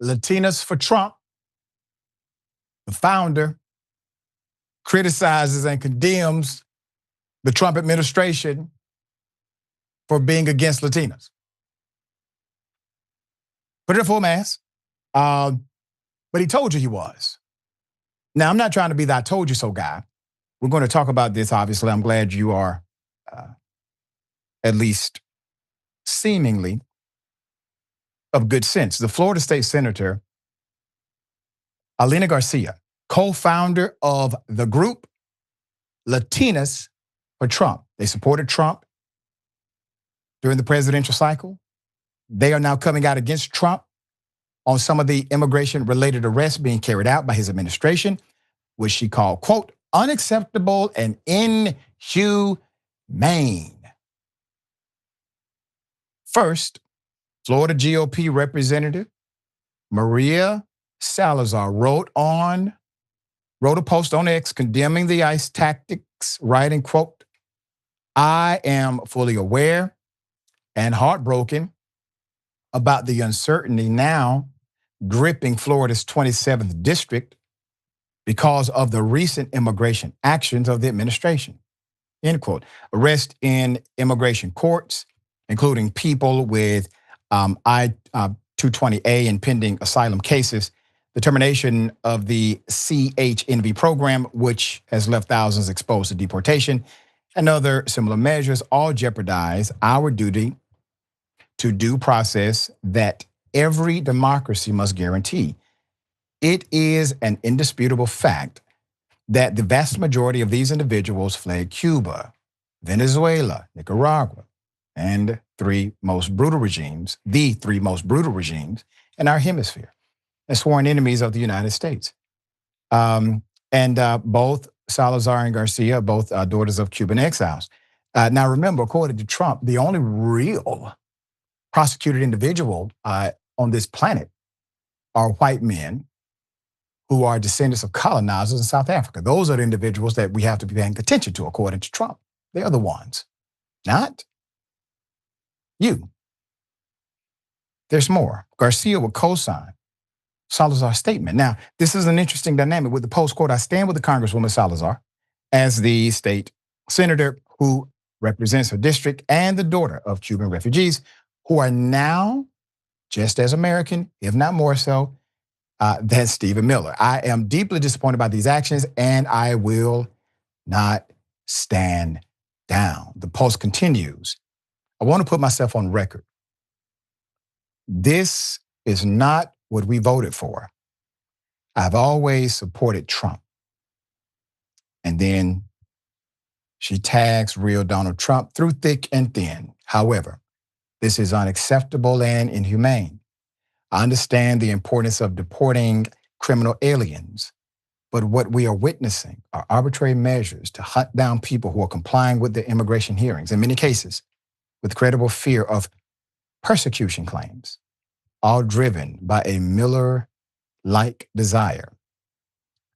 Latinas for Trump, the founder, criticizes and condemns the Trump administration for being against Latinas. Put it in full mass. But he told you he was. Now, I'm not trying to be the I told you so guy. We're going to talk about this, obviously. I'm glad you are at least seemingly of good sense. The Florida State Senator, Ileana Garcia, co-founder of the group Latinas for Trump. They supported Trump during the presidential cycle. They are now coming out against Trump on some of the immigration-related arrests being carried out by his administration, which she called, quote, unacceptable and inhumane. First, Florida GOP Representative Maria Salazar wrote a post on X condemning the ICE tactics, writing, quote, I am fully aware and heartbroken about the uncertainty now gripping Florida's 27th district because of the recent immigration actions of the administration, end quote. Arrest in immigration courts, including people with I-220A and pending asylum cases, the termination of the CHNV program, which has left thousands exposed to deportation, and other similar measures all jeopardize our duty to due process that every democracy must guarantee. It is an indisputable fact that the vast majority of these individuals fled Cuba, Venezuela, Nicaragua, and the three most brutal regimes in our hemisphere, and sworn enemies of the United States. Both Salazar and Garcia, both daughters of Cuban exiles. Now remember, according to Trump, the only real prosecuted individual on this planet are white men who are descendants of colonizers in South Africa. Those are the individuals that we have to be paying attention to, according to Trump. They are the ones, not you. There's more. Garcia will co-sign Salazar's statement. Now, this is an interesting dynamic with the post, quote, I stand with the Congresswoman Salazar as the state senator who represents her district and the daughter of Cuban refugees who are now just as American, if not more so, than Stephen Miller. I am deeply disappointed by these actions and I will not stand down. The post continues. I want to put myself on record. This is not what we voted for. I've always supported Trump. And then she tags real Donald Trump through thick and thin. However, this is unacceptable and inhumane. I understand the importance of deporting criminal aliens, but what we are witnessing are arbitrary measures to hunt down people who are complying with the immigration hearings, in many cases, with credible fear of persecution claims, all driven by a Miller-like desire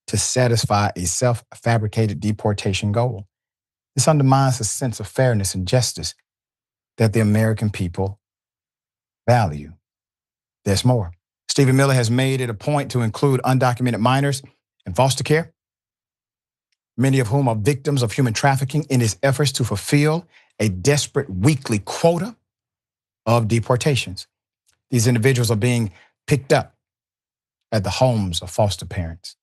to satisfy a self-fabricated deportation goal. This undermines the sense of fairness and justice that the American people value. There's more. Stephen Miller has made it a point to include undocumented minors in foster care, many of whom are victims of human trafficking, in his efforts to fulfill a desperate weekly quota of deportations. These individuals are being picked up at the homes of foster parents.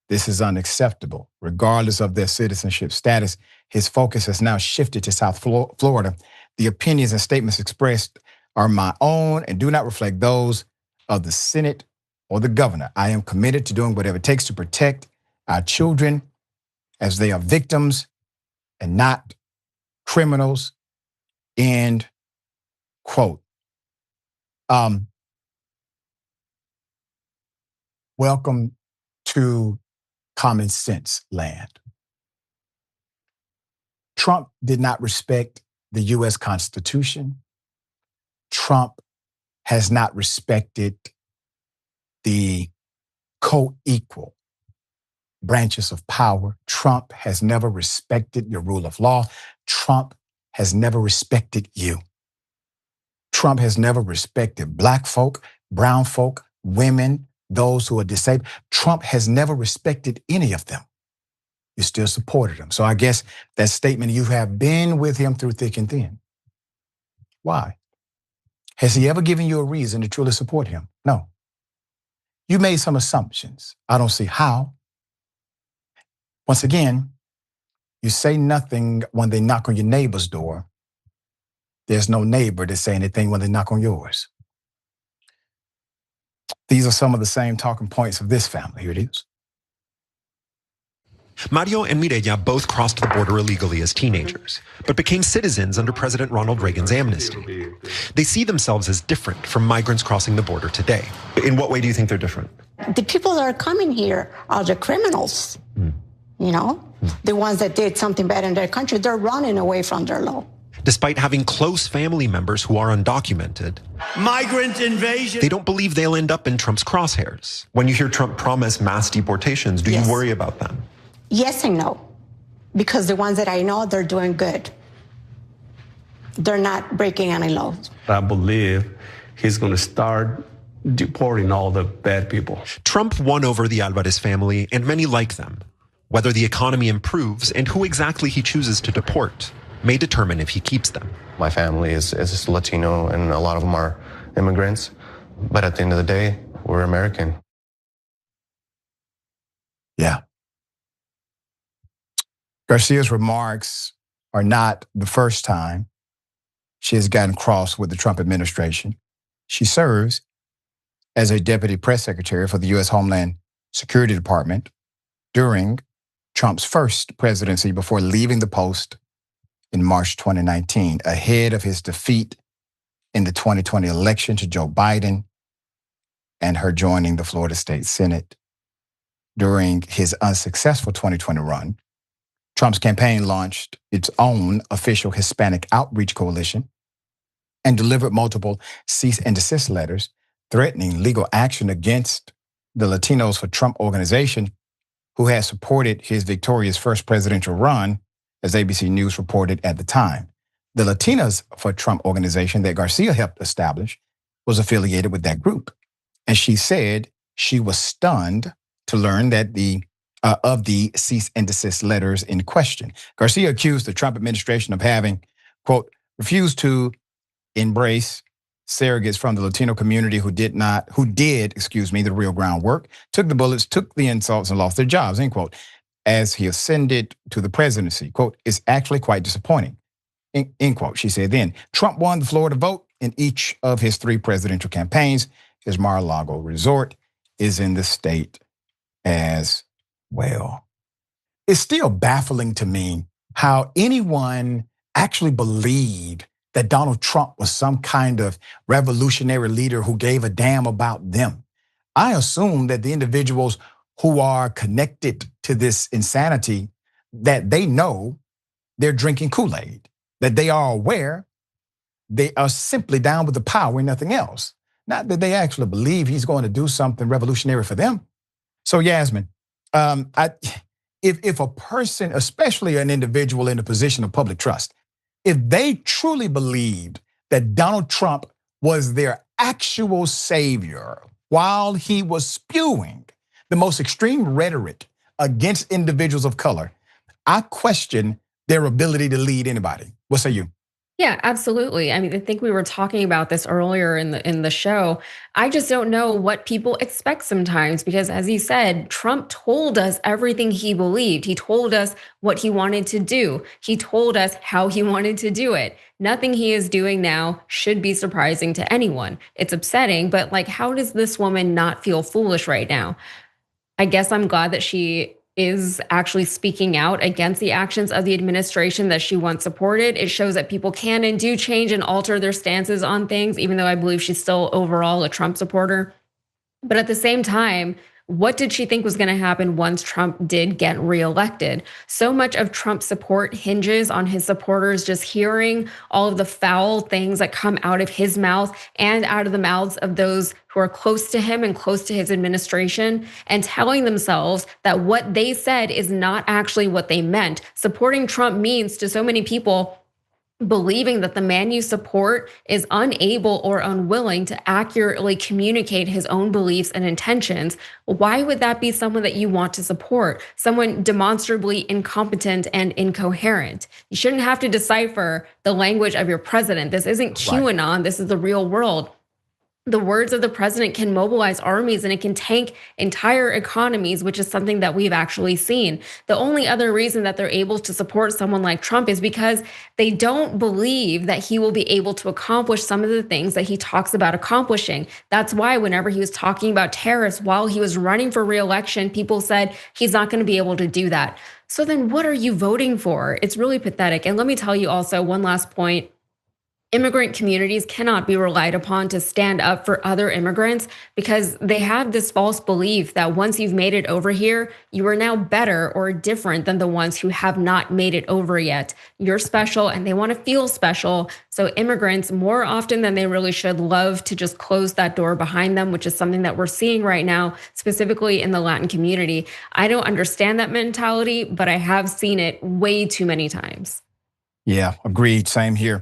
This is unacceptable. Regardless of their citizenship status, his focus has now shifted to South Florida. The opinions and statements expressed are my own and do not reflect those of the Senate or the governor. I am committed to doing whatever it takes to protect our children as they are victims and not criminals, end quote. Welcome to common sense land. Trump did not respect the U.S. Constitution. Trump has not respected the co-equal branches of power. Trump has never respected your rule of law. Trump has never respected you. Trump has never respected black folk, brown folk, women, those who are disabled. Trump has never respected any of them. You still supported him. So I guess that statement, you have been with him through thick and thin. Why? Has he ever given you a reason to truly support him? No. You made some assumptions. I don't see how. Once again, you say nothing when they knock on your neighbor's door. There's no neighbor to say anything when they knock on yours. These are some of the same talking points of this family. Here it is. Mario and Mireya both crossed the border illegally as teenagers, but became citizens under President Ronald Reagan's amnesty. They see themselves as different from migrants crossing the border today. In what way do you think they're different? The people that are coming here are the criminals, you know? The ones that did something bad in their country, they're running away from their law. Despite having close family members who are undocumented, migrant invasion, they don't believe they'll end up in Trump's crosshairs. When you hear Trump promise mass deportations, do you worry about them? Yes and no, because the ones that I know, they're doing good. They're not breaking any laws. I believe he's going to start deporting all the bad people. Trump won over the Alvarez family and many like them. Whether the economy improves and who exactly he chooses to deport may determine if he keeps them. My family is Latino and a lot of them are immigrants. But at the end of the day, we're American. Yeah. Garcia's remarks are not the first time she has gotten cross with the Trump administration. She serves as a deputy press secretary for the U.S. Homeland Security Department during Trump's first presidency before leaving the post in March 2019, ahead of his defeat in the 2020 election to Joe Biden and her joining the Florida State Senate. During his unsuccessful 2020 run, Trump's campaign launched its own official Hispanic outreach coalition and delivered multiple cease and desist letters threatening legal action against the Latinos for Trump organization, who had supported his victorious first presidential run, as ABC News reported at the time. The Latinas for Trump organization that Garcia helped establish was affiliated with that group. And she said she was stunned to learn that of the cease and desist letters in question. Garcia accused the Trump administration of having, quote, refused to embrace surrogates from the Latino community who did the real groundwork, took the bullets, took the insults, and lost their jobs, end quote. As he ascended to the presidency, quote, it's actually quite disappointing, end quote. She said then, Trump won the Florida vote in each of his 3 presidential campaigns. His Mar-a-Lago resort is in the state as well. It's still baffling to me how anyone actually believed that Donald Trump was some kind of revolutionary leader who gave a damn about them. I assume that the individuals who are connected to this insanity, that they know they're drinking Kool-Aid, that they are aware they are simply down with the power and nothing else. Not that they actually believe he's going to do something revolutionary for them. So Yasmin, if a person, especially an individual in a position of public trust, if they truly believed that Donald Trump was their actual savior while he was spewing the most extreme rhetoric against individuals of color, I question their ability to lead anybody. What say you? Yeah, absolutely. I mean, I think we were talking about this earlier in the show. I just don't know what people expect sometimes because, as he said, Trump told us everything he believed. He told us what he wanted to do. He told us how he wanted to do it. Nothing he is doing now should be surprising to anyone. It's upsetting, but like, how does this woman not feel foolish right now? I guess I'm glad that she is actually speaking out against the actions of the administration that she once supported. It shows that people can and do change and alter their stances on things, even though I believe she's still overall a Trump supporter. But at the same time, what did she think was going to happen once Trump did get reelected? So much of Trump's support hinges on his supporters just hearing all of the foul things that come out of his mouth and out of the mouths of those who are close to him and close to his administration and telling themselves that what they said is not actually what they meant. Supporting Trump means to so many people believing that the man you support is unable or unwilling to accurately communicate his own beliefs and intentions, why would that be someone that you want to support? Someone demonstrably incompetent and incoherent. You shouldn't have to decipher the language of your president. This isn't QAnon, this is the real world. The words of the president can mobilize armies and it can tank entire economies, which is something that we've actually seen. The only other reason that they're able to support someone like Trump is because they don't believe that he will be able to accomplish some of the things that he talks about accomplishing. That's why whenever he was talking about tariffs while he was running for re-election, people said he's not going to be able to do that. So then what are you voting for? It's really pathetic. And let me tell you also one last point. Immigrant communities cannot be relied upon to stand up for other immigrants because they have this false belief that once you've made it over here, you are now better or different than the ones who have not made it over yet. You're special and they want to feel special. So immigrants, more often than they really should, love to just close that door behind them, which is something that we're seeing right now, specifically in the Latin community. I don't understand that mentality, but I have seen it way too many times. Yeah, agreed. Same here.